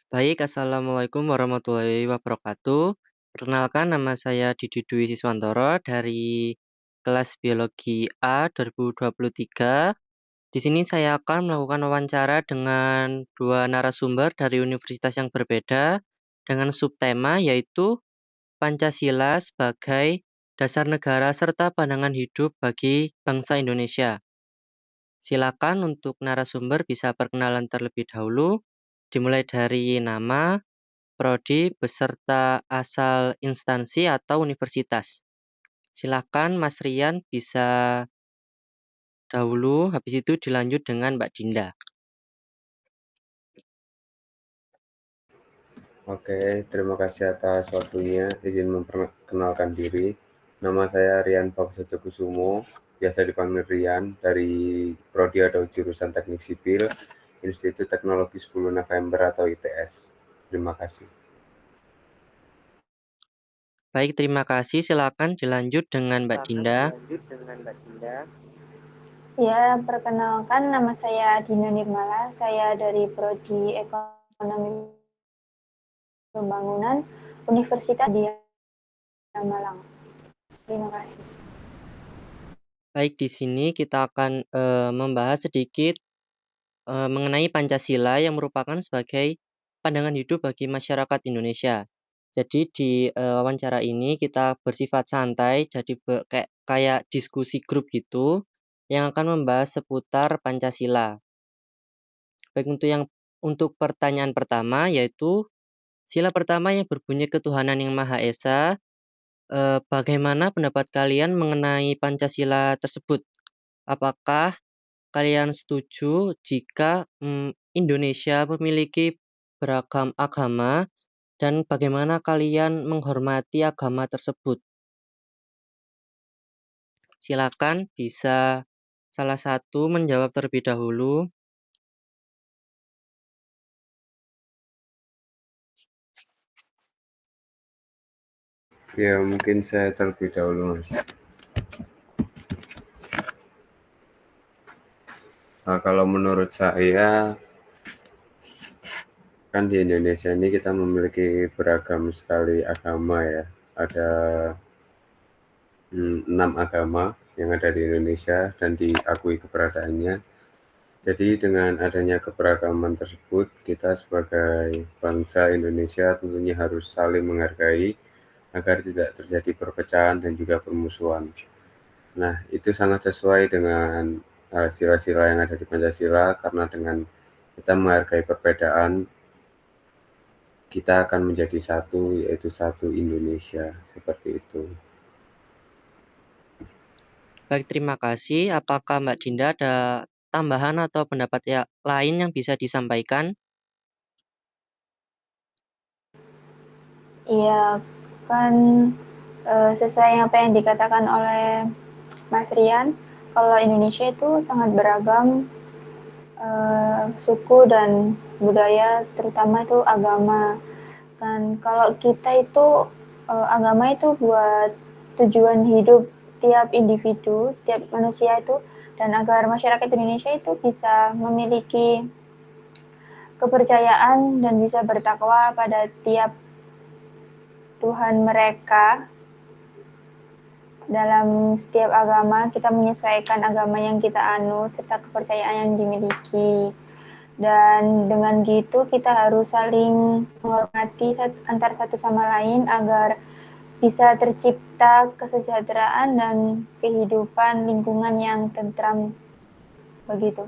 Baik, assalamualaikum warahmatullahi wabarakatuh. Perkenalkan, nama saya Didi Dwi Siswantoro dari kelas Biologi A 2023. Di sini saya akan melakukan wawancara dengan dua narasumber dari universitas yang berbeda dengan subtema yaitu Pancasila sebagai dasar negara serta pandangan hidup bagi bangsa Indonesia. Silakan untuk narasumber bisa perkenalan terlebih dahulu, dimulai dari nama, prodi, beserta asal instansi atau universitas. Silakan Mas Rian bisa dahulu, habis itu dilanjut dengan Mbak Dinda. Oke, terima kasih atas waktunya. Izin memperkenalkan diri. Nama saya Rian Pamsajokusumo, biasa dipanggil Rian, dari Prodi atau Jurusan Teknik Sipil, Institut Teknologi 10 November atau ITS. Terima kasih. Baik, terima kasih. Silakan dilanjut dengan Mbak Dinda. Ya, perkenalkan nama saya Dina Nirmala. Saya dari Prodi Ekonomi Pembangunan Universitas Malang. Terima kasih. Baik, di sini kita akan membahas sedikit mengenai Pancasila yang merupakan sebagai pandangan hidup bagi masyarakat Indonesia. Jadi di wawancara ini kita bersifat santai, jadi kayak diskusi grup gitu yang akan membahas seputar Pancasila. Baik, untuk pertanyaan pertama yaitu sila pertama yang berbunyi ketuhanan yang Maha Esa. Bagaimana pendapat kalian mengenai Pancasila tersebut? Apakah kalian setuju jika Indonesia memiliki beragam agama dan bagaimana kalian menghormati agama tersebut? Silakan bisa salah satu menjawab terlebih dahulu. Ya, mungkin saya terlebih dahulu, Mas. Nah, kalau menurut saya, kan di Indonesia ini kita memiliki beragam sekali agama ya. Ada 6 agama yang ada di Indonesia dan diakui keberadaannya. Jadi dengan adanya keberagaman tersebut, kita sebagai bangsa Indonesia tentunya harus saling menghargai agar tidak terjadi perpecahan dan juga permusuhan. Nah, itu sangat sesuai dengan sila-sila yang ada di Pancasila, karena dengan kita menghargai perbedaan, kita akan menjadi satu, yaitu satu Indonesia, seperti itu. Baik, terima kasih. Apakah Mbak Dinda ada tambahan atau pendapat lain yang bisa disampaikan? Iya, kan sesuai apa yang dikatakan oleh Mas Rian, kalau Indonesia itu sangat beragam suku dan budaya, terutama itu agama. Kan kalau kita itu agama itu buat tujuan hidup tiap individu, tiap manusia itu, dan agar masyarakat Indonesia itu bisa memiliki kepercayaan dan bisa bertakwa pada tiap Tuhan mereka. Dalam setiap agama kita menyesuaikan agama yang kita anut serta kepercayaan yang dimiliki. Dan dengan gitu kita harus saling menghormati antar satu sama lain agar bisa tercipta kesejahteraan dan kehidupan lingkungan yang tentram, begitu.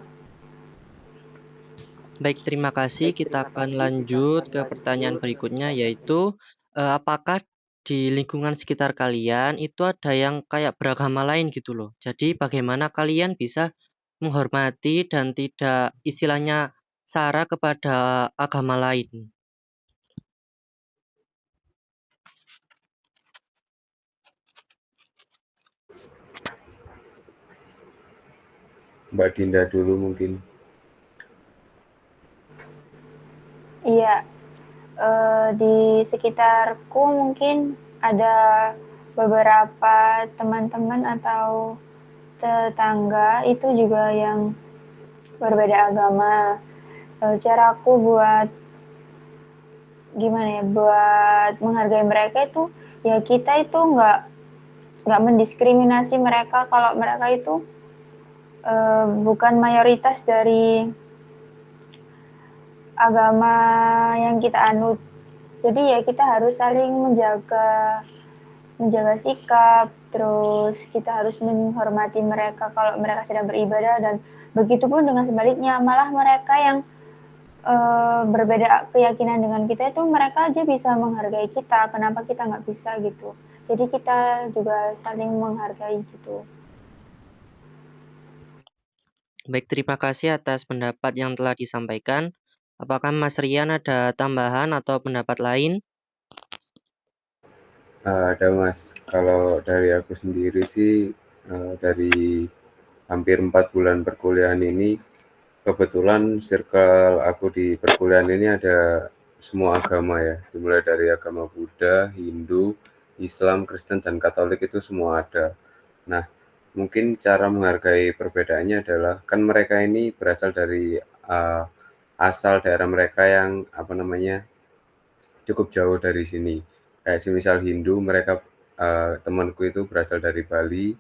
Baik, terima kasih. Kita akan lanjut ke pertanyaan berikutnya yaitu apakah di lingkungan sekitar kalian itu ada yang kayak beragama lain gitu loh. Jadi bagaimana kalian bisa menghormati dan tidak istilahnya sara kepada agama lain? Mbak Dinda dulu mungkin. Iya, di sekitarku mungkin ada beberapa teman-teman atau tetangga itu juga yang berbeda agama. Caraku buat gimana ya, buat menghargai mereka itu ya kita itu nggak mendiskriminasi mereka kalau mereka itu bukan mayoritas dari agama yang kita anut. Jadi ya kita harus saling menjaga sikap, terus kita harus menghormati mereka kalau mereka sedang beribadah, dan begitupun dengan sebaliknya, malah mereka yang berbeda keyakinan dengan kita itu mereka aja bisa menghargai kita, kenapa kita nggak bisa gitu. Jadi kita juga saling menghargai gitu. Baik, terima kasih atas pendapat yang telah disampaikan. Apakah Mas Rian ada tambahan atau pendapat lain? Ada Mas, kalau dari aku sendiri sih dari hampir 4 bulan perkuliahan ini, kebetulan circle aku di perkuliahan ini ada semua agama ya, dimulai dari agama Buddha, Hindu, Islam, Kristen, dan Katolik itu semua ada. Nah, mungkin cara menghargai perbedaannya adalah, kan mereka ini berasal dari asal daerah mereka yang cukup jauh dari sini. Kayak semisal Hindu, mereka temanku itu berasal dari Bali,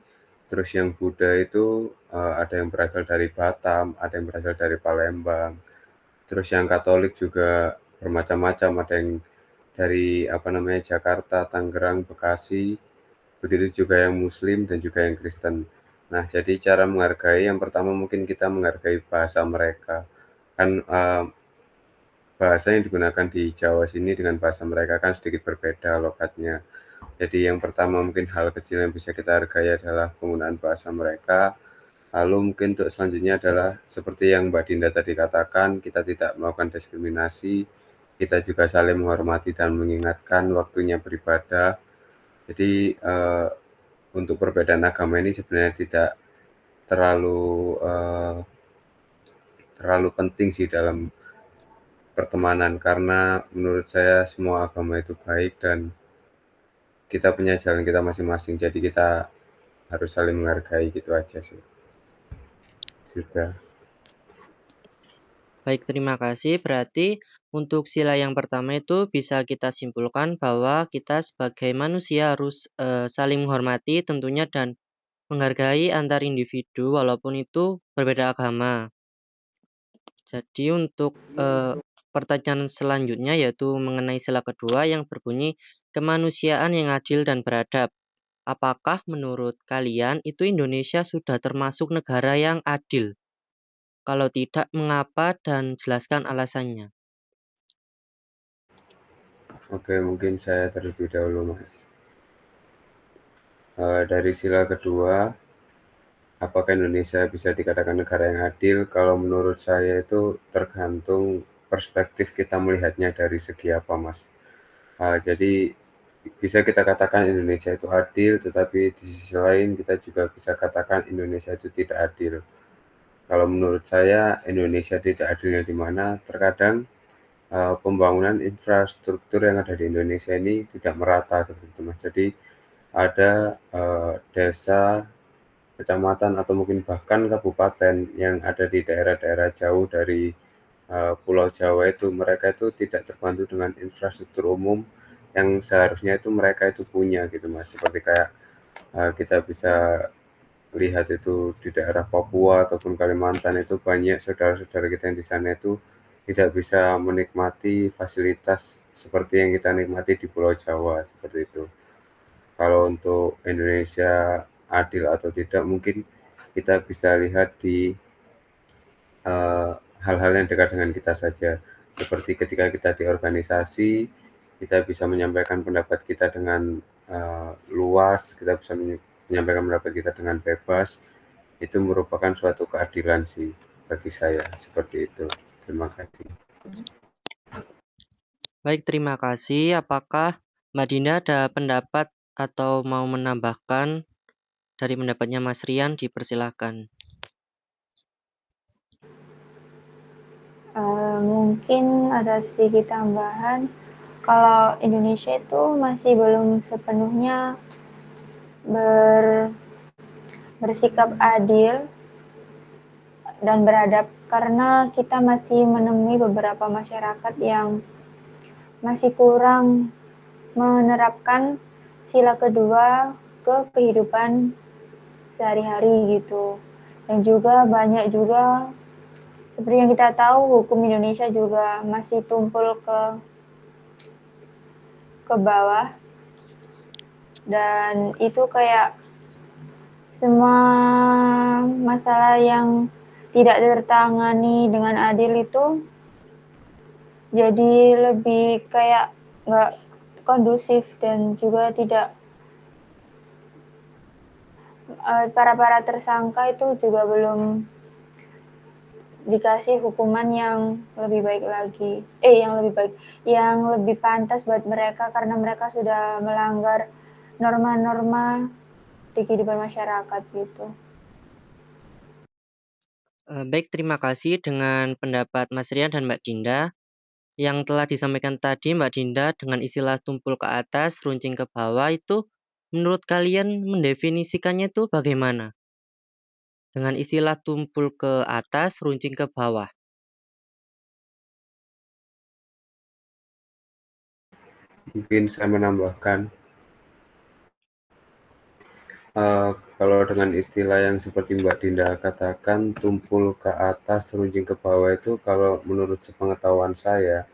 terus yang Buddha itu ada yang berasal dari Batam, ada yang berasal dari Palembang, terus yang Katolik juga bermacam-macam, ada yang dari Jakarta, Tangerang, Bekasi, begitu juga yang Muslim dan juga yang Kristen. Nah, jadi cara menghargai yang pertama mungkin kita menghargai bahasa mereka. Kan bahasa yang digunakan di Jawa sini dengan bahasa mereka kan sedikit berbeda logatnya. Jadi yang pertama mungkin hal kecil yang bisa kita hargai adalah penggunaan bahasa mereka. Lalu mungkin untuk selanjutnya adalah seperti yang Mbak Dinda tadi katakan, kita tidak melakukan diskriminasi, kita juga saling menghormati dan mengingatkan waktunya beribadah. Jadi untuk perbedaan agama ini sebenarnya tidak terlalu terlalu penting sih dalam pertemanan, karena menurut saya semua agama itu baik dan kita punya jalan kita masing-masing, jadi kita harus saling menghargai, gitu aja sih. Sudah. Baik, terima kasih. Berarti untuk sila yang pertama itu bisa kita simpulkan bahwa kita sebagai manusia harus saling menghormati tentunya dan menghargai antar individu walaupun itu berbeda agama. Jadi untuk pertanyaan selanjutnya yaitu mengenai sila kedua yang berbunyi kemanusiaan yang adil dan beradab. Apakah menurut kalian itu Indonesia sudah termasuk negara yang adil? Kalau tidak, mengapa dan jelaskan alasannya. Oke, mungkin saya terlebih dahulu, Mas. Dari sila kedua, apakah Indonesia bisa dikatakan negara yang adil? Kalau menurut saya itu tergantung perspektif kita melihatnya dari segi apa, Mas. Jadi bisa kita katakan Indonesia itu adil, tetapi di sisi lain kita juga bisa katakan Indonesia itu tidak adil. Kalau menurut saya Indonesia tidak adilnya di mana? Terkadang pembangunan infrastruktur yang ada di Indonesia ini tidak merata seperti itu, Mas. Jadi ada desa, kecamatan, atau mungkin bahkan kabupaten yang ada di daerah-daerah jauh dari Pulau Jawa itu, mereka itu tidak terbantu dengan infrastruktur umum yang seharusnya itu mereka itu punya gitu, Mas. Seperti kayak kita bisa lihat itu di daerah Papua ataupun Kalimantan, itu banyak saudara-saudara kita yang di sana itu tidak bisa menikmati fasilitas seperti yang kita nikmati di Pulau Jawa, seperti itu. Kalau untuk Indonesia adil atau tidak, mungkin kita bisa lihat di hal-hal yang dekat dengan kita saja. Seperti ketika kita di organisasi, kita bisa menyampaikan pendapat kita dengan luas, kita bisa menyampaikan pendapat kita dengan bebas. Itu merupakan suatu keadilan sih bagi saya, seperti itu. Terima kasih. Baik, terima kasih. Apakah Mbak Dinda ada pendapat atau mau menambahkan dari pendapatnya Mas Rian? Dipersilahkan. Mungkin ada sedikit tambahan, kalau Indonesia itu masih belum sepenuhnya bersikap adil dan beradab, karena kita masih menemui beberapa masyarakat yang masih kurang menerapkan sila kedua ke kehidupan sehari-hari gitu. Dan juga banyak juga seperti yang kita tahu hukum Indonesia juga masih tumpul ke bawah, dan itu kayak semua masalah yang tidak tertangani dengan adil itu jadi lebih kayak nggak kondusif, dan juga tidak para tersangka itu juga belum dikasih hukuman yang lebih baik lagi, yang lebih pantas buat mereka, karena mereka sudah melanggar norma-norma di kehidupan masyarakat gitu. Baik, terima kasih dengan pendapat Mas Rian dan Mbak Dinda. Yang telah disampaikan tadi Mbak Dinda dengan istilah tumpul ke atas, runcing ke bawah itu menurut kalian mendefinisikannya itu bagaimana? Dengan istilah tumpul ke atas, runcing ke bawah. Mungkin saya menambahkan, kalau dengan istilah yang seperti Mbak Dinda katakan, tumpul ke atas, runcing ke bawah itu kalau menurut sepengetahuan saya,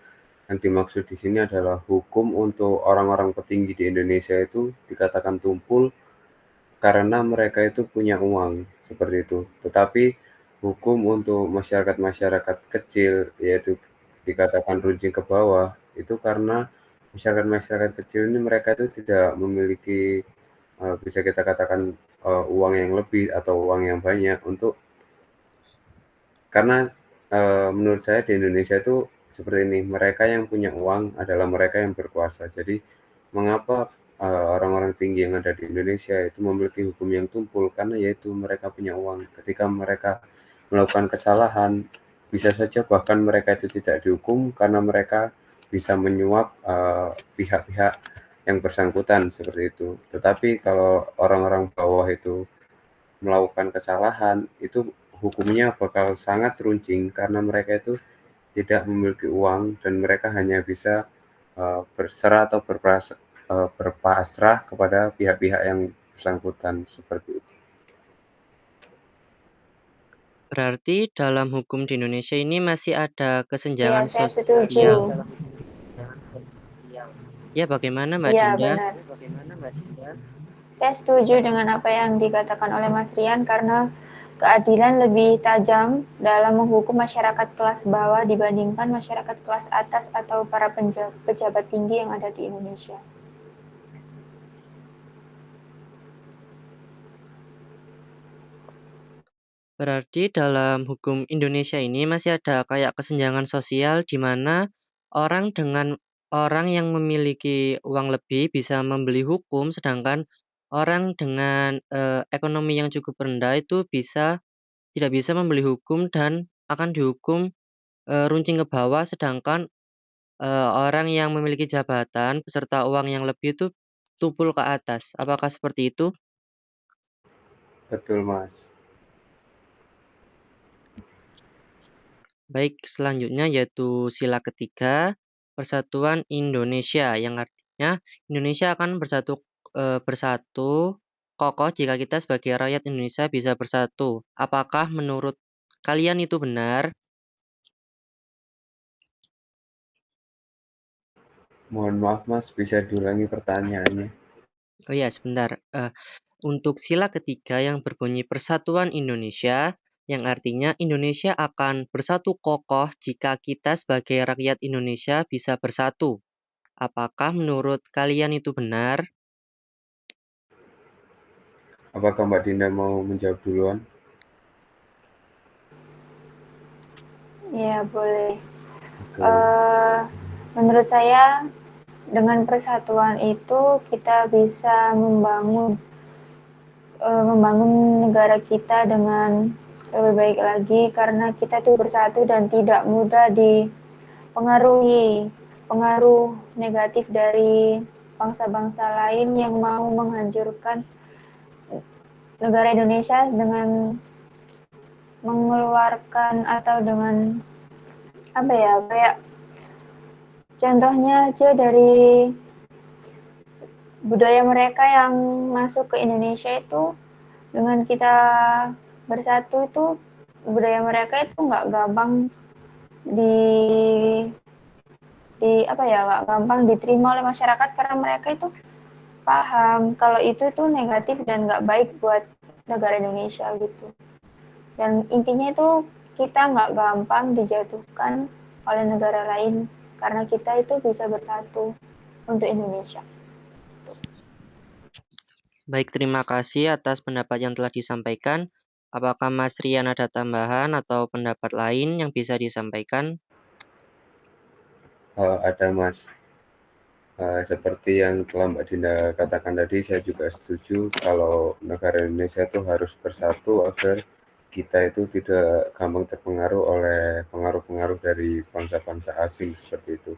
yang dimaksud di sini adalah hukum untuk orang-orang petinggi di Indonesia itu dikatakan tumpul karena mereka itu punya uang, seperti itu. Tetapi hukum untuk masyarakat-masyarakat kecil, yaitu dikatakan runcing ke bawah, itu karena masyarakat-masyarakat kecil ini mereka itu tidak memiliki, bisa kita katakan, uang yang lebih atau uang yang banyak karena, menurut saya di Indonesia itu seperti ini, mereka yang punya uang adalah mereka yang berkuasa. Jadi mengapa, orang-orang tinggi yang ada di Indonesia itu memiliki hukum yang tumpul, karena yaitu mereka punya uang. Ketika mereka melakukan kesalahan, bisa saja bahkan mereka itu tidak dihukum karena mereka bisa menyuap, pihak-pihak yang bersangkutan, seperti itu. Tetapi kalau orang-orang bawah itu melakukan kesalahan, itu hukumnya bakal sangat runcing karena mereka itu tidak memiliki uang dan mereka hanya bisa, berserah atau berpasrah kepada pihak-pihak yang bersangkutan, seperti itu. Berarti dalam hukum di Indonesia ini masih ada Iya, kesenjangan saya setuju. sosial. Ya, bagaimana Mbak Iya, Dinda? benar. Saya setuju dengan apa yang dikatakan oleh Mas Rian, karena keadilan lebih tajam dalam menghukum masyarakat kelas bawah dibandingkan masyarakat kelas atas atau para pejabat tinggi yang ada di Indonesia. Berarti dalam hukum Indonesia ini masih ada kayak kesenjangan sosial di mana orang yang memiliki uang lebih bisa membeli hukum, sedangkan orang dengan ekonomi yang cukup rendah itu tidak bisa membeli hukum dan akan dihukum runcing ke bawah, sedangkan orang yang memiliki jabatan beserta uang yang lebih itu tumpul ke atas. Apakah seperti itu? Betul, Mas. Baik, selanjutnya yaitu sila ketiga, Persatuan Indonesia, yang artinya Indonesia akan bersatu kokoh jika kita sebagai rakyat Indonesia bisa bersatu. Apakah menurut kalian itu benar? Mohon maaf, Mas, bisa diulangi pertanyaannya? Oh ya, sebentar. Untuk sila ketiga yang berbunyi Persatuan Indonesia, yang artinya Indonesia akan bersatu kokoh jika kita sebagai rakyat Indonesia bisa bersatu. Apakah menurut kalian itu benar? Apakah Mbak Dinda mau menjawab duluan? Ya, boleh. Oke. Menurut saya, dengan persatuan itu kita bisa membangun negara kita dengan lebih baik lagi, karena kita tuh bersatu dan tidak mudah pengaruh negatif dari bangsa-bangsa lain yang mau menghancurkan negara Indonesia dengan mengeluarkan atau dengan kayak Contohnya aja dari budaya mereka yang masuk ke Indonesia itu, dengan kita bersatu itu, budaya mereka itu nggak gampang di nggak gampang diterima oleh masyarakat karena mereka itu paham kalau itu tuh negatif dan nggak baik buat negara Indonesia gitu. Dan intinya itu kita nggak gampang dijatuhkan oleh negara lain karena kita itu bisa bersatu untuk Indonesia. Baik, terima kasih atas pendapat yang telah disampaikan. Apakah Mas Rian ada tambahan atau pendapat lain yang bisa disampaikan? Ada Mas. Seperti yang telah Mbak Dinda katakan tadi, saya juga setuju kalau negara Indonesia itu harus bersatu agar kita itu tidak gampang terpengaruh oleh pengaruh-pengaruh dari bangsa-bangsa asing seperti itu.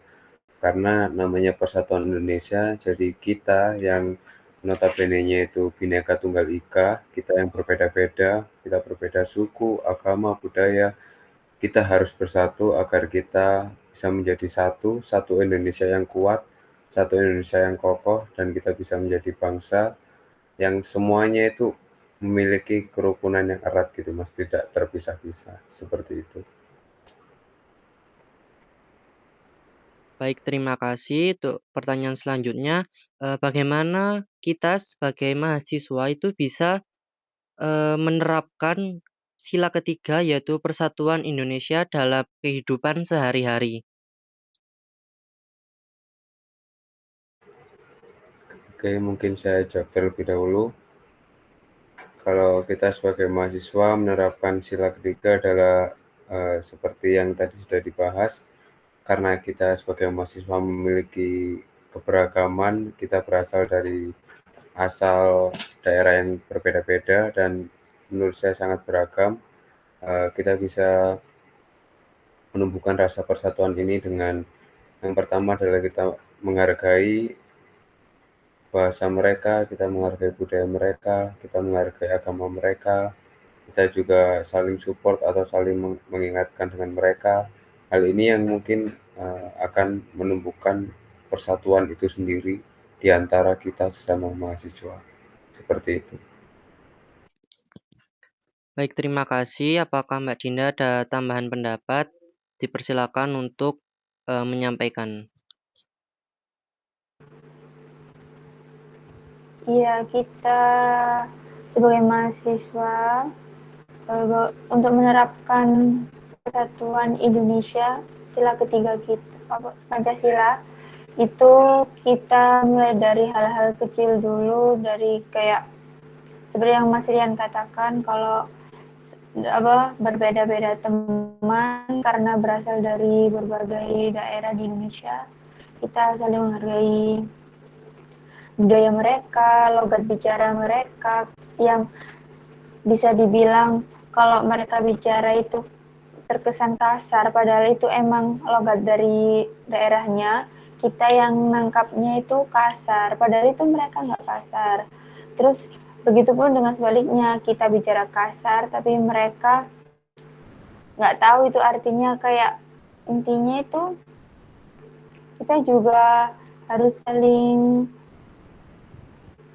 Karena namanya persatuan Indonesia, jadi kita yang notabene-nya itu Bhinneka Tunggal Ika, kita yang berbeda-beda, kita berbeda suku, agama, budaya, kita harus bersatu agar kita bisa menjadi satu Indonesia yang kuat, satu Indonesia yang kokoh, dan kita bisa menjadi bangsa yang semuanya itu memiliki kerukunan yang erat gitu Mas, tidak terpisah-pisah, seperti itu. Baik, terima kasih. Untuk pertanyaan selanjutnya, bagaimana kita sebagai mahasiswa itu bisa menerapkan sila ketiga yaitu persatuan Indonesia dalam kehidupan sehari-hari? Oke, mungkin saya jawab terlebih dahulu. Kalau kita sebagai mahasiswa menerapkan sila ketiga adalah seperti yang tadi sudah dibahas, karena kita sebagai mahasiswa memiliki keberagaman, kita berasal dari asal daerah yang berbeda-beda dan menurut saya sangat beragam. Kita bisa menumbuhkan rasa persatuan ini dengan yang pertama adalah kita menghargai bahasa mereka, kita menghargai budaya mereka, kita menghargai agama mereka, kita juga saling support atau saling mengingatkan dengan mereka. Hal ini yang mungkin akan menumbuhkan persatuan itu sendiri di antara kita sesama mahasiswa. Seperti itu. Baik, terima kasih. Apakah Mbak Dinda ada tambahan pendapat? Dipersilakan untuk menyampaikan. Iya, kita sebagai mahasiswa untuk menerapkan persatuan Indonesia, sila ketiga kita, Pancasila, itu kita mulai dari hal-hal kecil dulu, dari kayak seperti yang Mas Rian katakan, kalau berbeda-beda teman karena berasal dari berbagai daerah di Indonesia, kita saling menghargai budaya mereka, logat bicara mereka yang bisa dibilang kalau mereka bicara itu terkesan kasar, padahal itu emang logat dari daerahnya. Kita yang nangkapnya itu kasar, padahal itu mereka nggak kasar. Terus begitupun dengan sebaliknya, kita bicara kasar, tapi mereka nggak tahu itu artinya. Kayak intinya itu kita juga harus saling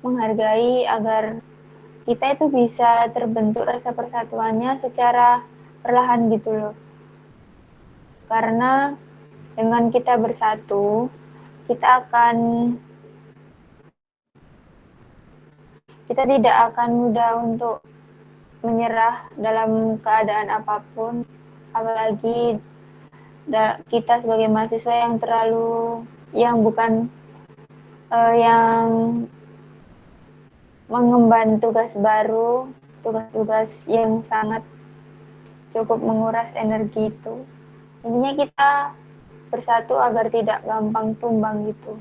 menghargai agar kita itu bisa terbentuk rasa persatuannya secara perlahan gitu loh. Karena dengan kita bersatu, kita tidak akan mudah untuk menyerah dalam keadaan apapun, apalagi kita sebagai mahasiswa yang bukan yang mengemban tugas baru, tugas-tugas yang sangat cukup menguras energi itu. Intinya kita bersatu agar tidak gampang tumbang gitu.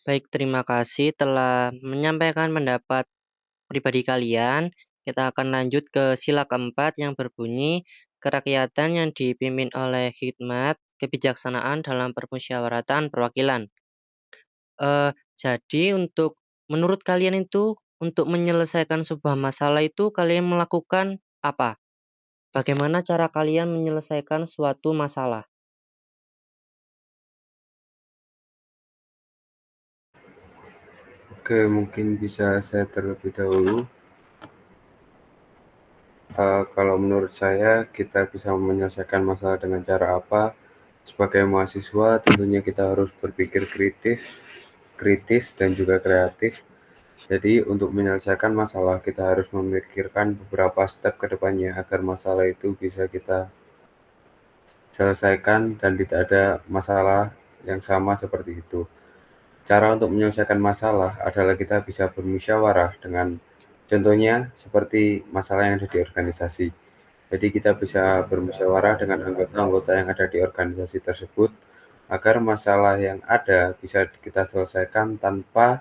Baik, terima kasih telah menyampaikan pendapat pribadi kalian. Kita akan lanjut ke sila keempat yang berbunyi kerakyatan yang dipimpin oleh hikmat kebijaksanaan dalam permusyawaratan perwakilan. Jadi menurut kalian itu untuk menyelesaikan sebuah masalah itu kalian melakukan apa? Bagaimana cara kalian menyelesaikan suatu masalah? Oke, mungkin bisa saya terlebih dahulu. Kalau menurut saya, kita bisa menyelesaikan masalah dengan cara apa? Sebagai mahasiswa, tentunya kita harus berpikir kritis dan juga kreatif. Jadi, untuk menyelesaikan masalah, kita harus memikirkan beberapa step ke depannya agar masalah itu bisa kita selesaikan dan tidak ada masalah yang sama seperti itu. Cara untuk menyelesaikan masalah adalah kita bisa bermusyawarah dengan contohnya seperti masalah yang ada di organisasi. Jadi kita bisa bermusyawarah dengan anggota-anggota yang ada di organisasi tersebut agar masalah yang ada bisa kita selesaikan tanpa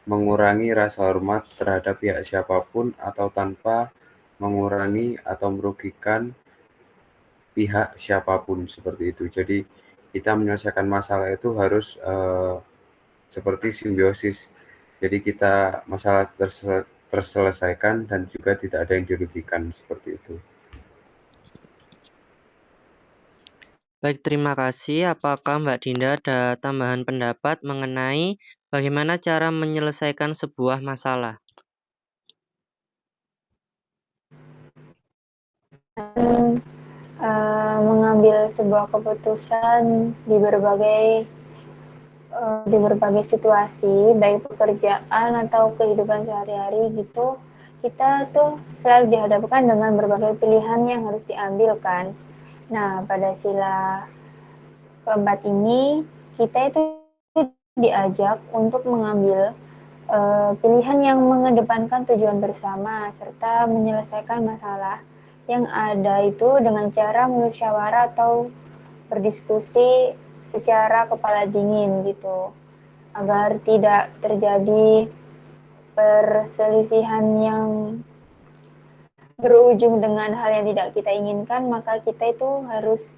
mengurangi rasa hormat terhadap pihak siapapun atau tanpa mengurangi atau merugikan pihak siapapun seperti itu. Jadi kita menyelesaikan masalah itu harus seperti simbiosis. Jadi kita masalah terselesaikan dan juga tidak ada yang dirugikan seperti itu. Baik, terima kasih. Apakah Mbak Dinda ada tambahan pendapat mengenai bagaimana cara menyelesaikan sebuah masalah? Mengambil sebuah keputusan di berbagai situasi, baik pekerjaan atau kehidupan sehari-hari gitu, kita tuh selalu dihadapkan dengan berbagai pilihan yang harus diambil kan. Nah, pada sila keempat ini, kita itu diajak untuk mengambil pilihan yang mengedepankan tujuan bersama serta menyelesaikan masalah yang ada itu dengan cara musyawarah atau berdiskusi secara kepala dingin gitu agar tidak terjadi perselisihan yang berujung dengan hal yang tidak kita inginkan, maka kita itu harus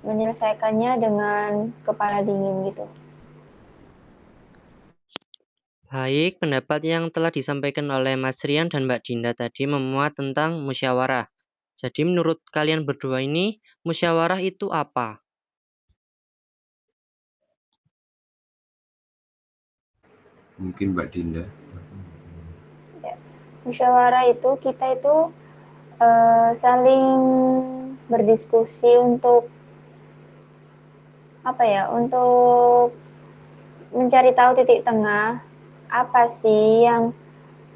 menyelesaikannya dengan kepala dingin gitu. Baik, pendapat yang telah disampaikan oleh Mas Rian dan Mbak Dinda tadi memuat tentang musyawarah. Jadi menurut kalian berdua ini, musyawarah itu apa? Mungkin Mbak Dinda. Ya. Musyawarah itu kita itu saling berdiskusi untuk untuk mencari tahu titik tengah apa sih yang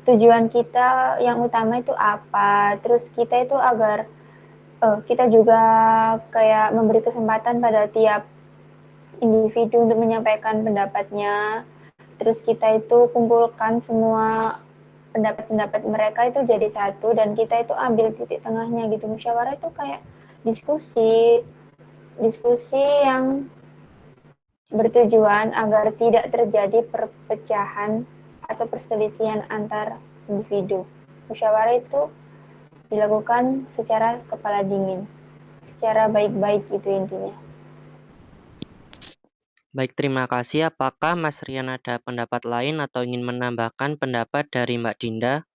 tujuan kita yang utama itu apa, terus kita itu agar kita juga kayak memberi kesempatan pada tiap individu untuk menyampaikan pendapatnya, terus kita itu kumpulkan semua pendapat-pendapat mereka itu jadi satu dan kita itu ambil titik tengahnya gitu. Musyawarah itu kayak diskusi diskusi yang bertujuan agar tidak terjadi perpecahan atau perselisihan antar individu. Musyawarah itu dilakukan secara kepala dingin, secara baik-baik itu intinya. Baik, terima kasih. Apakah Mas Rian ada pendapat lain atau ingin menambahkan pendapat dari Mbak Dinda?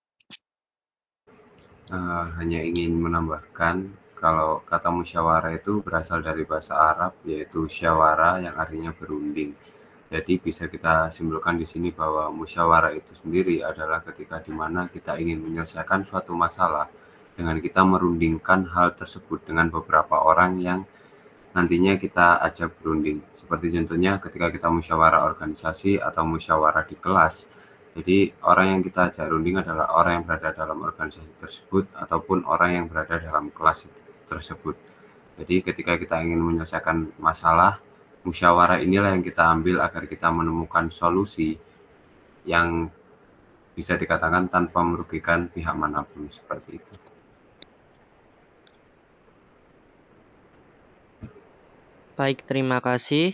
Hanya ingin menambahkan kalau kata musyawarah itu berasal dari bahasa Arab yaitu syawara yang artinya berunding. Jadi bisa kita simpulkan di sini bahwa musyawarah itu sendiri adalah ketika di mana kita ingin menyelesaikan suatu masalah dengan kita merundingkan hal tersebut dengan beberapa orang yang nantinya kita ajak berunding. Seperti contohnya ketika kita musyawarah organisasi atau musyawarah di kelas. Jadi orang yang kita ajak runding adalah orang yang berada dalam organisasi tersebut ataupun orang yang berada dalam kelas tersebut. Jadi ketika kita ingin menyelesaikan masalah, musyawarah inilah yang kita ambil agar kita menemukan solusi yang bisa dikatakan tanpa merugikan pihak manapun seperti itu. Baik, terima kasih.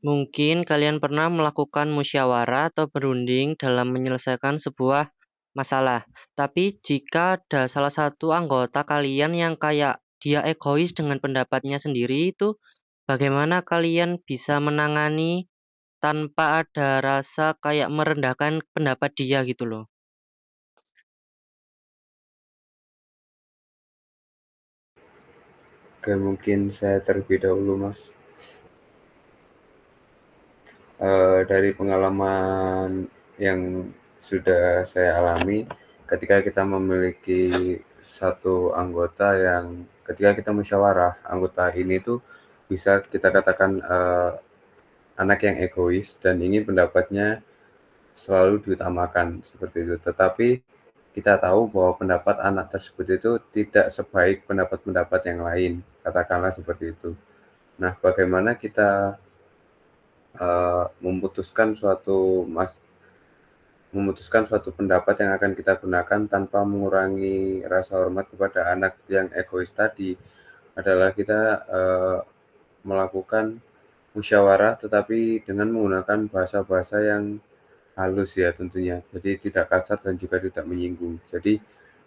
Mungkin kalian pernah melakukan musyawarah atau berunding dalam menyelesaikan sebuah masalah. Tapi jika ada salah satu anggota kalian yang kayak dia egois dengan pendapatnya sendiri, itu bagaimana kalian bisa menangani tanpa ada rasa kayak merendahkan pendapat dia gitu loh? Oke, mungkin saya terlebih dahulu, Mas. Dari pengalaman yang sudah saya alami, ketika kita memiliki satu anggota yang ketika kita musyawarah, anggota ini tuh bisa kita katakan, anak yang egois dan ingin pendapatnya selalu diutamakan, seperti itu. Tetapi kita tahu bahwa pendapat anak tersebut itu tidak sebaik pendapat-pendapat yang lain, katakanlah seperti itu. Nah, bagaimana kita, memutuskan suatu pendapat yang akan kita gunakan tanpa mengurangi rasa hormat kepada anak yang egois tadi, adalah kita, melakukan musyawarah tetapi dengan menggunakan bahasa-bahasa yang halus ya tentunya, jadi tidak kasar dan juga tidak menyinggung. Jadi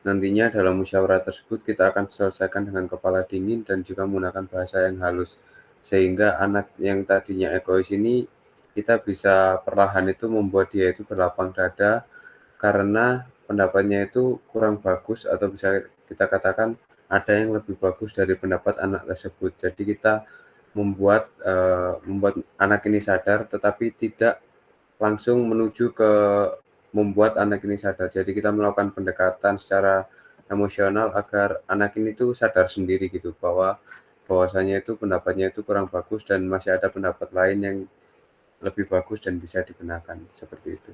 nantinya dalam musyawarah tersebut kita akan selesaikan dengan kepala dingin dan juga menggunakan bahasa yang halus. Sehingga anak yang tadinya egois ini kita bisa perlahan itu membuat dia itu berlapang dada karena pendapatnya itu kurang bagus atau bisa kita katakan ada yang lebih bagus dari pendapat anak tersebut. Jadi kita membuat anak ini sadar tetapi tidak langsung menuju ke membuat anak ini sadar. Jadi kita melakukan pendekatan secara emosional agar anak ini tuh sadar sendiri gitu bahwasanya itu pendapatnya itu kurang bagus dan masih ada pendapat lain yang lebih bagus dan bisa digunakan, seperti itu.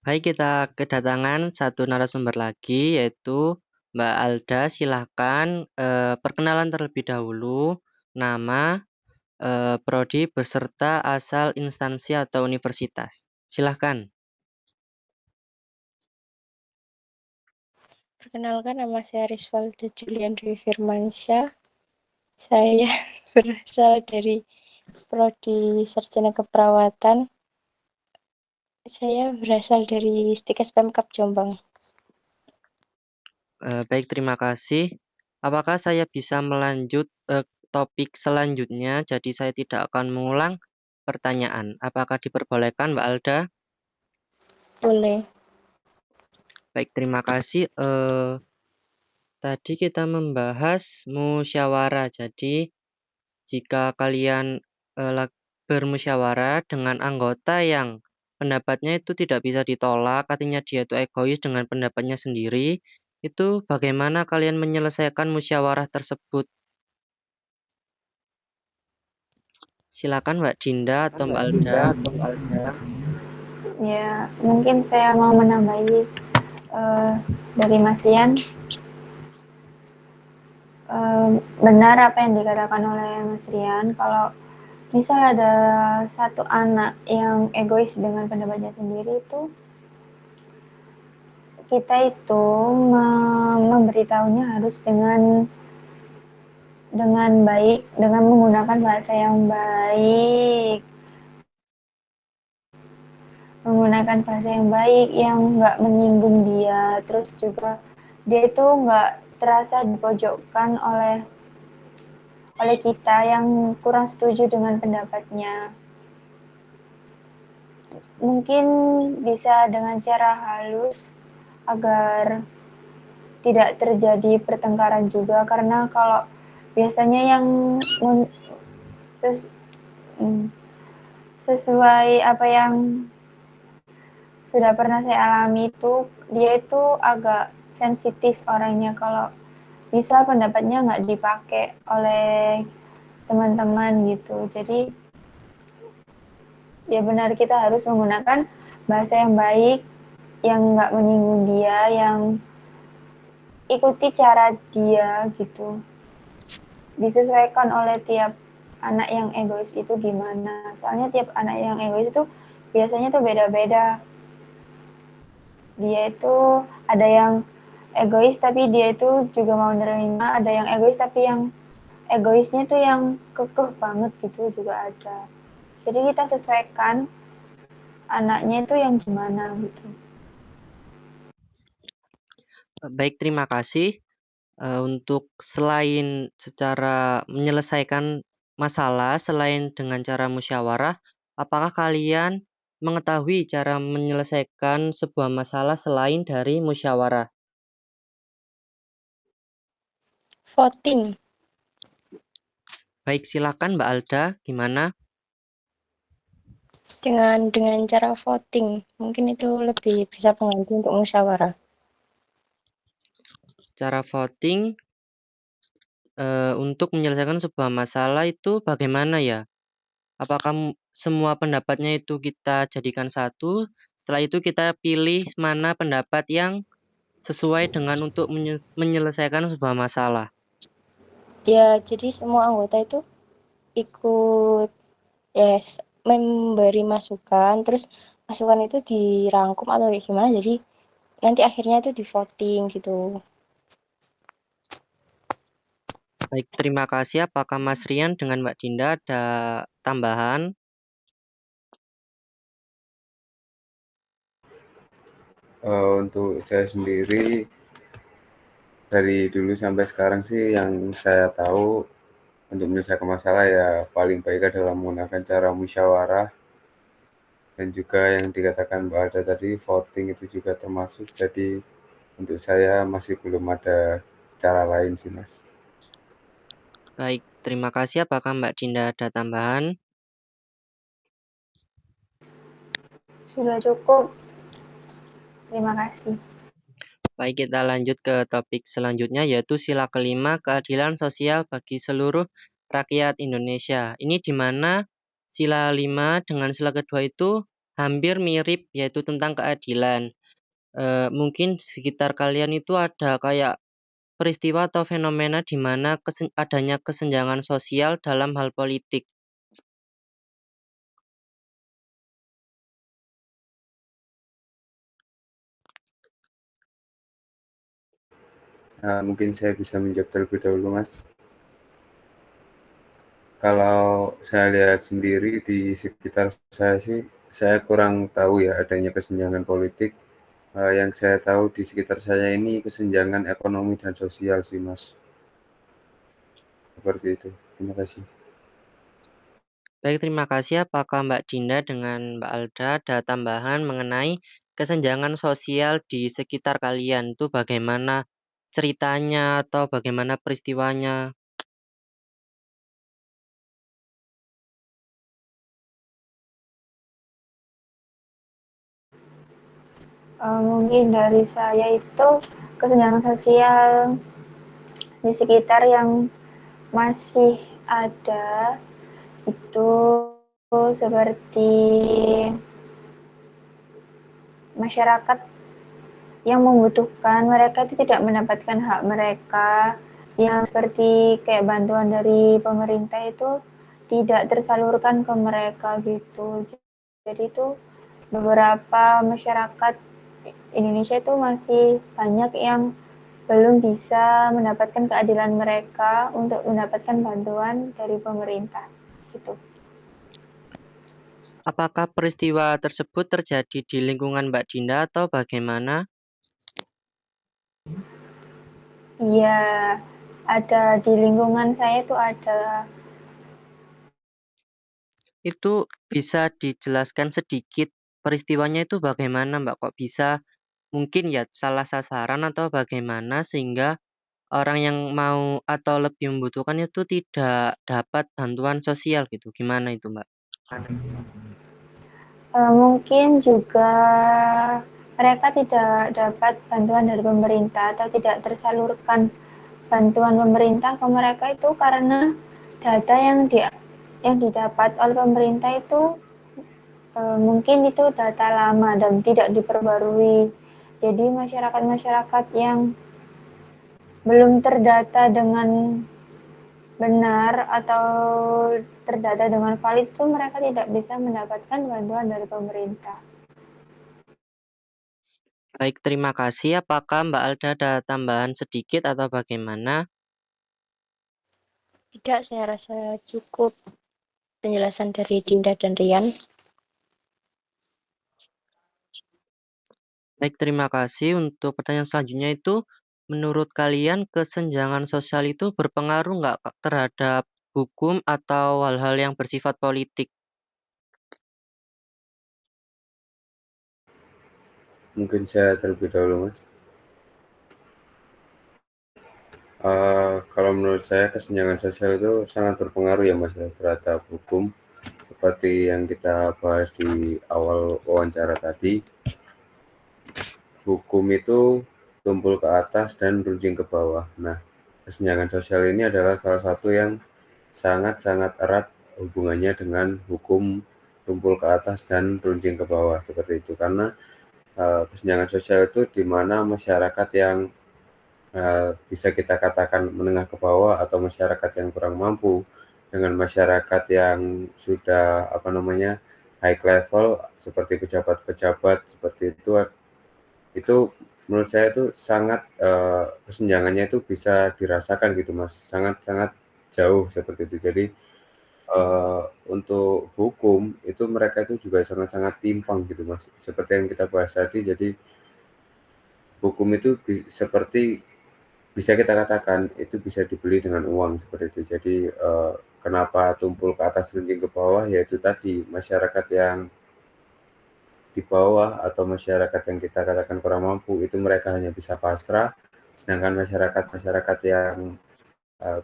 Baik, kita kedatangan satu narasumber lagi, yaitu Mbak Alda. Silahkan perkenalan terlebih dahulu, nama, prodi, beserta asal instansi atau universitas. Silahkan. Perkenalkan, nama saya Rizvalda Julian Dwi Firmansyah. Saya berasal dari Prodi Sarjana Keperawatan. Saya berasal dari Stikes Pemkab Jombang. Baik, terima kasih. Apakah saya bisa melanjut topik selanjutnya? Jadi saya tidak akan mengulang pertanyaan. Apakah diperbolehkan, Mbak Alda? Boleh. Baik, terima kasih. Tadi kita membahas musyawarah. Jadi jika kalian bermusyawarah dengan anggota yang pendapatnya itu tidak bisa ditolak, artinya dia itu egois dengan pendapatnya sendiri, itu bagaimana kalian menyelesaikan musyawarah tersebut? Silakan Mbak Dinda atau Mbak Alda. Ya, mungkin saya mau menambahi dari Mas Rian. Benar apa yang dikatakan oleh Mas Rian, kalau misal ada satu anak yang egois dengan pendapatnya sendiri, itu kita itu memberitahunya harus dengan baik, dengan menggunakan bahasa yang baik, yang nggak menyinggung dia, terus juga dia itu nggak terasa dipojokkan oleh kita yang kurang setuju dengan pendapatnya. Mungkin bisa dengan cara halus agar tidak terjadi pertengkaran juga, karena kalau biasanya yang sesuai apa yang sudah pernah saya alami itu, dia itu agak sensitif orangnya kalau misal pendapatnya nggak dipakai oleh teman-teman gitu. Jadi ya benar, kita harus menggunakan bahasa yang baik, yang nggak menyinggung dia, yang ikuti cara dia gitu. Disesuaikan oleh tiap anak yang egois itu gimana. Soalnya tiap anak yang egois itu biasanya tuh beda-beda. Dia itu ada yang egois tapi dia itu juga mau nerima, ada yang egois tapi yang egoisnya tuh yang kekeh banget gitu juga ada. Jadi kita sesuaikan anaknya itu yang gimana gitu. Baik, terima kasih. Untuk selain secara menyelesaikan masalah, selain dengan cara musyawarah, apakah kalian mengetahui cara menyelesaikan sebuah masalah selain dari musyawarah? Voting. Baik, silakan Mbak Alda, gimana? Dengan cara voting. Mungkin itu lebih bisa mengganti untuk musyawarah. Cara voting untuk menyelesaikan sebuah masalah itu bagaimana ya? Apakah semua pendapatnya itu kita jadikan satu, setelah itu kita pilih mana pendapat yang sesuai dengan untuk menyelesaikan sebuah masalah? Ya, jadi semua anggota itu ikut memberi masukan, terus masukan itu dirangkum atau kayak gimana, jadi nanti akhirnya itu di voting gitu. Baik, terima kasih. Apakah Mas Rian dengan Mbak Dinda ada tambahan? Untuk saya sendiri dari dulu sampai sekarang sih yang saya tahu untuk menyelesaikan masalah ya paling baik adalah menggunakan cara musyawarah, dan juga yang dikatakan Mbak Ada tadi voting itu juga termasuk. Jadi untuk saya masih belum ada cara lain sih Mas. Baik, terima kasih. Apakah Mbak Dinda ada tambahan? Sudah cukup. Terima kasih. Baik, kita lanjut ke topik selanjutnya, yaitu sila kelima, keadilan sosial bagi seluruh rakyat Indonesia. Ini di mana sila 5 dengan sila kedua itu hampir mirip, yaitu tentang keadilan. Mungkin di sekitar kalian itu ada kayak peristiwa atau fenomena di mana adanya kesenjangan sosial dalam hal politik. Mungkin saya bisa menjawab terlebih dahulu Mas. Kalau saya lihat sendiri di sekitar saya sih, saya kurang tahu ya adanya kesenjangan politik. Yang saya tahu di sekitar saya ini kesenjangan ekonomi dan sosial sih Mas. Seperti itu. Terima kasih. Baik, terima kasih. Apakah Mbak Dinda dengan Mbak Alda ada tambahan mengenai kesenjangan sosial di sekitar kalian? Itu bagaimana ceritanya atau bagaimana peristiwanya? Mungkin dari saya itu kesenjangan sosial di sekitar yang masih ada itu seperti masyarakat yang membutuhkan, mereka itu tidak mendapatkan hak mereka, yang seperti kayak bantuan dari pemerintah itu tidak tersalurkan ke mereka gitu. Jadi itu beberapa masyarakat Indonesia itu masih banyak yang belum bisa mendapatkan keadilan mereka untuk mendapatkan bantuan dari pemerintah gitu. Apakah peristiwa tersebut terjadi di lingkungan Mbak Dinda atau bagaimana? Iya, ada di lingkungan saya itu ada. Itu bisa dijelaskan sedikit peristiwanya itu bagaimana Mbak? Kok bisa mungkin ya salah sasaran atau bagaimana sehingga orang yang mau atau lebih membutuhkan itu tidak dapat bantuan sosial gitu. Gimana itu Mbak? Mungkin juga mereka tidak dapat bantuan dari pemerintah atau tidak tersalurkan bantuan pemerintah ke mereka itu karena data yang didapat oleh pemerintah itu mungkin itu data lama dan tidak diperbarui. Jadi masyarakat-masyarakat yang belum terdata dengan benar atau terdata dengan valid itu mereka tidak bisa mendapatkan bantuan dari pemerintah. Baik, terima kasih. Apakah Mbak Alda ada tambahan sedikit atau bagaimana? Tidak, saya rasa cukup penjelasan dari Dinda dan Rian. Baik, terima kasih. Untuk pertanyaan selanjutnya itu, menurut kalian kesenjangan sosial itu berpengaruh nggak Kak, terhadap hukum atau hal-hal yang bersifat politik? Mungkin saya terlebih dahulu, Mas. Kalau menurut saya kesenjangan sosial itu sangat berpengaruh ya, Mas, ya, terhadap hukum. Seperti yang kita bahas di awal wawancara tadi, hukum itu tumpul ke atas dan runcing ke bawah. Nah, kesenjangan sosial ini adalah salah satu yang sangat-sangat erat hubungannya dengan hukum tumpul ke atas dan runcing ke bawah, seperti itu. Karena kesenjangan sosial itu di mana masyarakat yang bisa kita katakan menengah ke bawah atau masyarakat yang kurang mampu dengan masyarakat yang sudah high level seperti pejabat-pejabat seperti itu menurut saya itu sangat kesenjangannya itu bisa dirasakan gitu, Mas, sangat-sangat jauh seperti itu. Jadi untuk hukum itu mereka itu juga sangat-sangat timpang gitu, Mas, seperti yang kita bahas tadi. Jadi hukum itu seperti bisa kita katakan itu bisa dibeli dengan uang seperti itu. Jadi, kenapa tumpul ke atas runcing ke bawah, yaitu tadi masyarakat yang di bawah atau masyarakat yang kita katakan kurang mampu itu mereka hanya bisa pasrah, sedangkan masyarakat-masyarakat yang,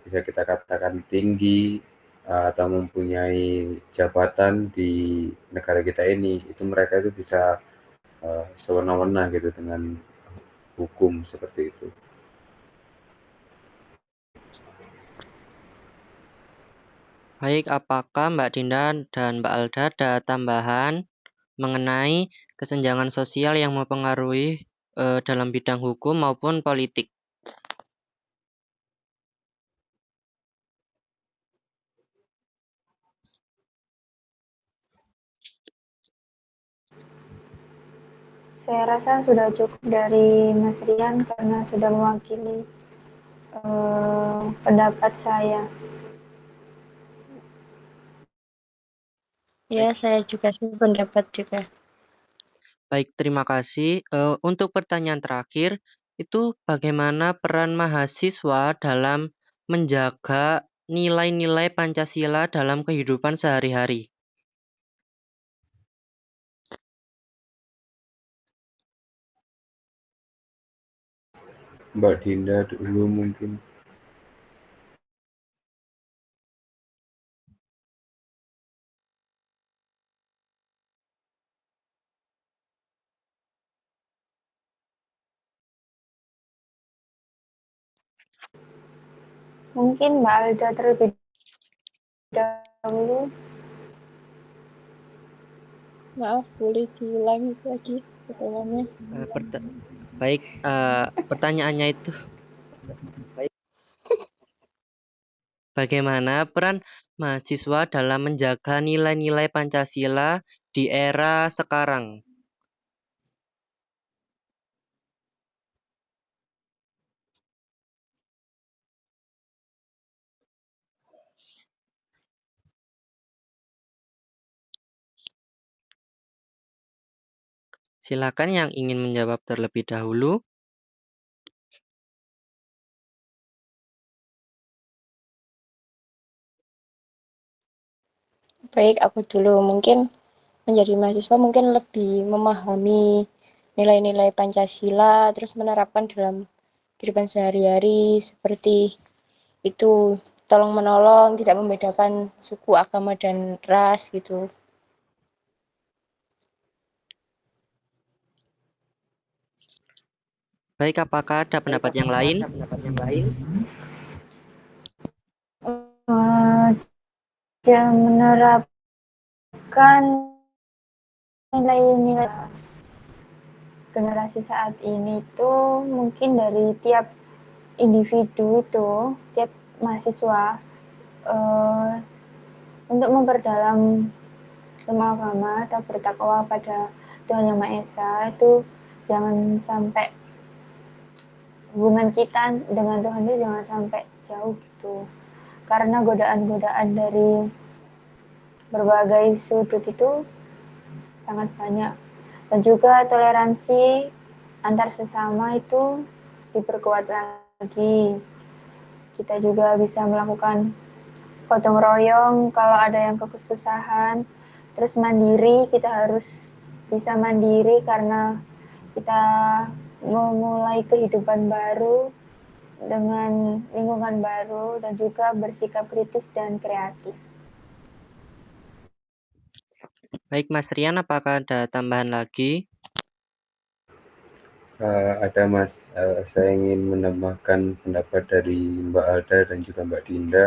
bisa kita katakan tinggi, atau mempunyai jabatan di negara kita ini, itu mereka itu bisa, sewenang-wenang gitu dengan hukum seperti itu. Baik, apakah Mbak Dinda dan Mbak Alda ada tambahan mengenai kesenjangan sosial yang mempengaruhi dalam bidang hukum maupun politik? Saya rasa sudah cukup dari Mas Rian karena sudah mewakili pendapat saya. Ya, saya juga pendapat juga. Baik, terima kasih. Untuk pertanyaan terakhir, itu bagaimana peran mahasiswa dalam menjaga nilai-nilai Pancasila dalam kehidupan sehari-hari? Mbak Dinda dulu mungkin. Mungkin Mbak Alda terlebih dahulu. Maaf, boleh diulangi lagi pertanyaannya? Baik, pertanyaannya itu bagaimana peran mahasiswa dalam menjaga nilai-nilai Pancasila di era sekarang? Silakan yang ingin menjawab terlebih dahulu. Baik, aku dulu. Mungkin menjadi mahasiswa mungkin lebih memahami nilai-nilai Pancasila, terus menerapkan dalam kehidupan sehari-hari seperti itu, tolong menolong, tidak membedakan suku, agama, dan ras gitu. Baik, apakah ada pendapat yang lain? Menerapkan nilai-nilai generasi saat ini tuh mungkin dari tiap individu itu, tiap mahasiswa untuk memperdalam ilmu agama atau bertakwa pada Tuhan Yang Maha Esa itu jangan sampai hubungan kita dengan Tuhan itu jangan sampai jauh gitu. Karena godaan-godaan dari berbagai sudut itu sangat banyak. Dan juga toleransi antar sesama itu diperkuat lagi. Kita juga bisa melakukan gotong royong kalau ada yang kesusahan. Terus mandiri, kita harus bisa mandiri karena kita memulai kehidupan baru dengan lingkungan baru dan juga bersikap kritis dan kreatif. Baik Mas Rian, apakah ada tambahan lagi? Ada Mas, saya ingin menambahkan pendapat dari Mbak Alda dan juga Mbak Dinda.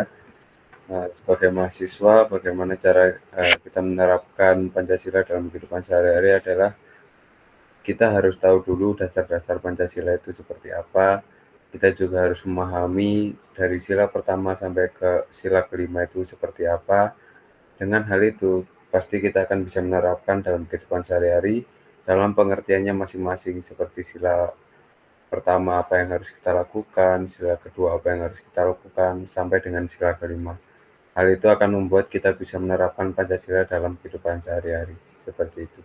Sebagai mahasiswa, bagaimana cara kita menerapkan Pancasila dalam kehidupan sehari-hari adalah kita harus tahu dulu dasar-dasar Pancasila itu seperti apa. Kita juga harus memahami dari sila pertama sampai ke sila kelima itu seperti apa. Dengan hal itu, pasti kita akan bisa menerapkan dalam kehidupan sehari-hari dalam pengertiannya masing-masing, seperti sila pertama apa yang harus kita lakukan, sila kedua apa yang harus kita lakukan, sampai dengan sila kelima. Hal itu akan membuat kita bisa menerapkan Pancasila dalam kehidupan sehari-hari, seperti itu.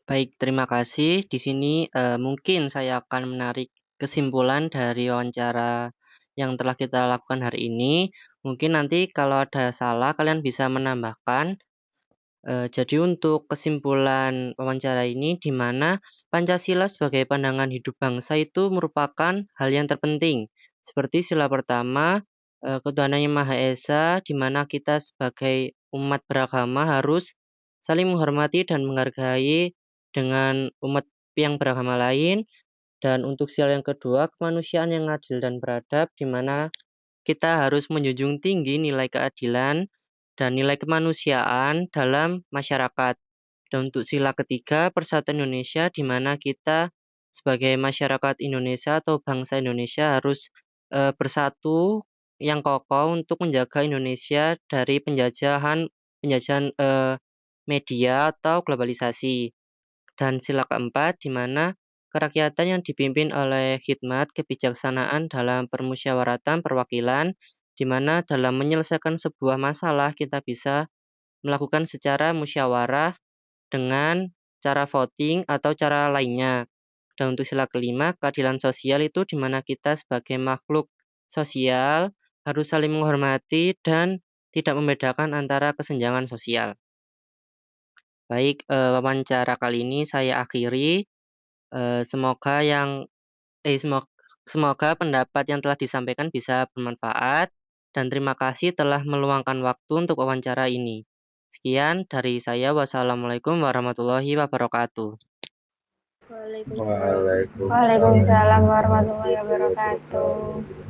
Baik, terima kasih. Di sini mungkin saya akan menarik kesimpulan dari wawancara yang telah kita lakukan hari ini. Mungkin nanti kalau ada salah kalian bisa menambahkan. Jadi untuk kesimpulan wawancara ini di mana Pancasila sebagai pandangan hidup bangsa itu merupakan hal yang terpenting. Seperti sila pertama, ketuhanan yang Maha Esa, di mana kita sebagai umat beragama harus saling menghormati dan menghargai dengan umat yang beragama lain. Dan untuk sila yang kedua, kemanusiaan yang adil dan beradab, di mana kita harus menjunjung tinggi nilai keadilan dan nilai kemanusiaan dalam masyarakat. Dan untuk sila ketiga, persatuan Indonesia, di mana kita sebagai masyarakat Indonesia atau bangsa Indonesia harus bersatu yang kokoh untuk menjaga Indonesia dari penjajahan media atau globalisasi. Dan sila keempat, di mana kerakyatan yang dipimpin oleh khidmat kebijaksanaan dalam permusyawaratan perwakilan, di mana dalam menyelesaikan sebuah masalah kita bisa melakukan secara musyawarah dengan cara voting atau cara lainnya. Dan untuk sila kelima, keadilan sosial itu di mana kita sebagai makhluk sosial harus saling menghormati dan tidak membedakan antara kesenjangan sosial. Baik, wawancara kali ini saya akhiri. Semoga semoga pendapat yang telah disampaikan bisa bermanfaat dan terima kasih telah meluangkan waktu untuk wawancara ini. Sekian dari saya. Wassalamualaikum warahmatullahi wabarakatuh. Waalaikumsalam Waalaikumsalam warahmatullahi wabarakatuh.